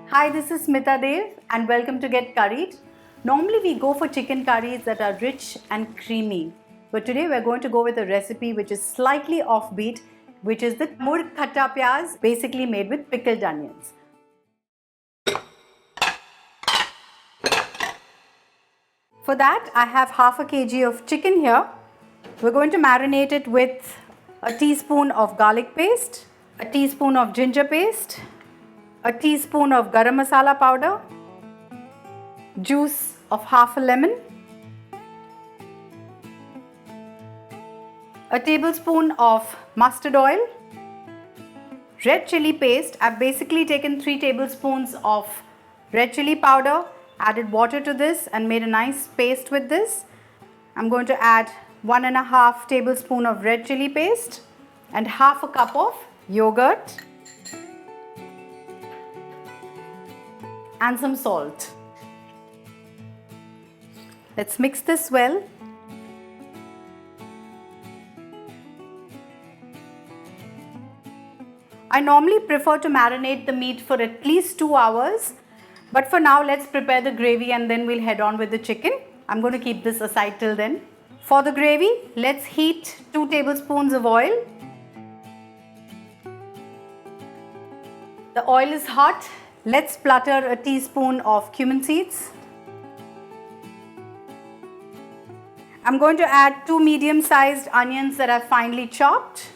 Hi, this is Smita Deo and welcome to Get Curried. Normally we go for chicken curries that are rich and creamy. But today we're going to go with a recipe which is slightly offbeat, which is the Murg Khatta Pyaz, basically made with pickled onions. For that, I have half a kg of chicken here. We're going to marinate it with a teaspoon of garlic paste, a teaspoon of ginger paste, a teaspoon of Garam Masala powder, juice of half a lemon, a tablespoon of mustard oil, red chili paste. I've basically taken 3 tablespoons of red chili powder, added water to this and made a nice paste with this. I'm going to add 1.5 tablespoon of red chili paste and half a cup of yogurt and some salt. Let's mix this well. I normally prefer to marinate the meat for at least 2 hours, but for now let's prepare the gravy and then we'll head on with the chicken. I'm going to keep this aside till then. For the gravy, let's heat 2 tablespoons of oil. The oil is hot. Let's splutter a teaspoon of cumin seeds. I'm going to add 2 medium-sized onions that I've finely chopped,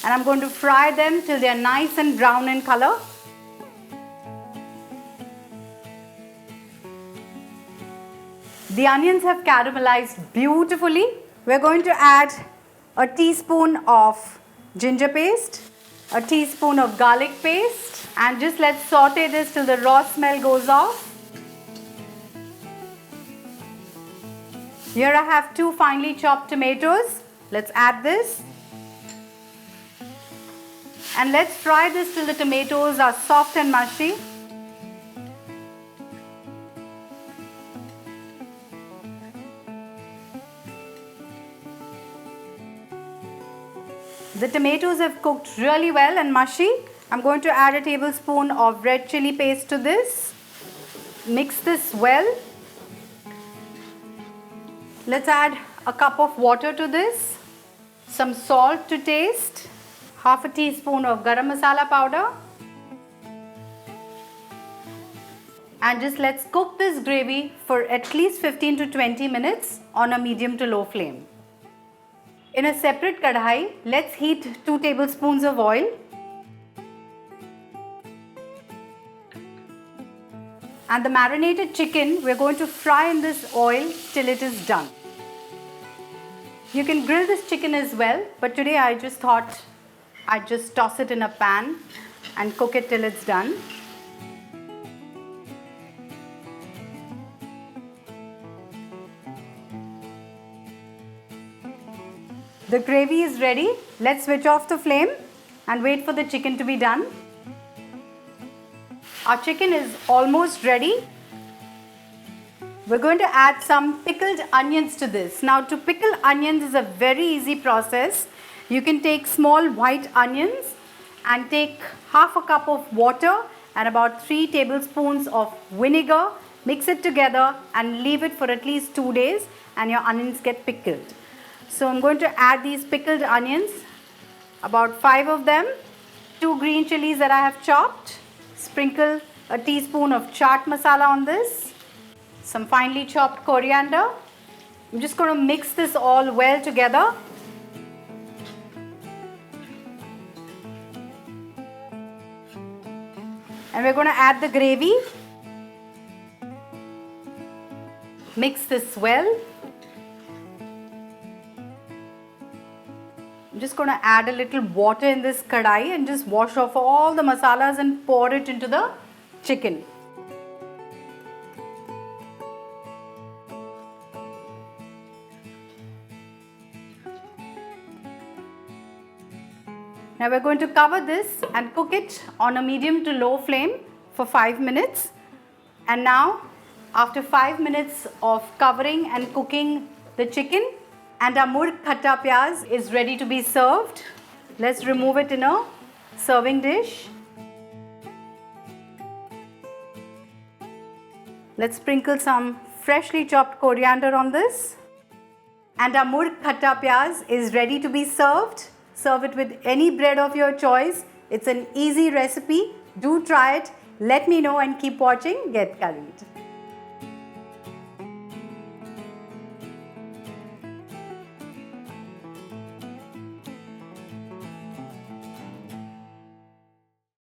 and I'm going to fry them till they're nice and brown in color. The onions have caramelized beautifully. We're going to add a teaspoon of ginger paste, a teaspoon of garlic paste, and just let's saute this till the raw smell goes off. Here I have 2 finely chopped tomatoes. Let's add this. And let's fry this till the tomatoes are soft and mushy. The tomatoes have cooked really well and mushy. I'm going to add a tablespoon of red chili paste to this. Mix this well. Let's add a cup of water to this. Some salt to taste. Half a teaspoon of Garam Masala powder. And just let's cook this gravy for at least 15 to 20 minutes on a medium to low flame. In a separate kadhai, let's heat 2 tablespoons of oil. And the marinated chicken, we're going to fry in this oil till it is done. You can grill this chicken as well, but today I just thought I'd just toss it in a pan and cook it till it's done. The gravy is ready. Let's switch off the flame and wait for the chicken to be done. Our chicken is almost ready. We're going to add some pickled onions to this. Now, to pickle onions is a very easy process. You can take small white onions and take half a cup of water and about 3 tablespoons of vinegar. Mix it together and leave it for at least 2 days and your onions get pickled. So I'm going to add these pickled onions, about 5 of them, 2 green chilies that I have chopped. Sprinkle a teaspoon of chaat masala on this, some finely chopped coriander. I'm just going to mix this all well together. And we're going to add the gravy. Mix this well. I'm just going to add a little water in this kadai and just wash off all the masalas and pour it into the chicken. Now we're going to cover this and cook it on a medium to low flame for 5 minutes. And now, after 5 minutes of covering and cooking the chicken, and our Murg Khatta Pyaz is ready to be served. Let's remove it in a serving dish. Let's sprinkle some freshly chopped coriander on this. And our Murg Khatta Pyaz is ready to be served. Serve it with any bread of your choice. It's an easy recipe. Do try it. Let me know and keep watching Get Curried.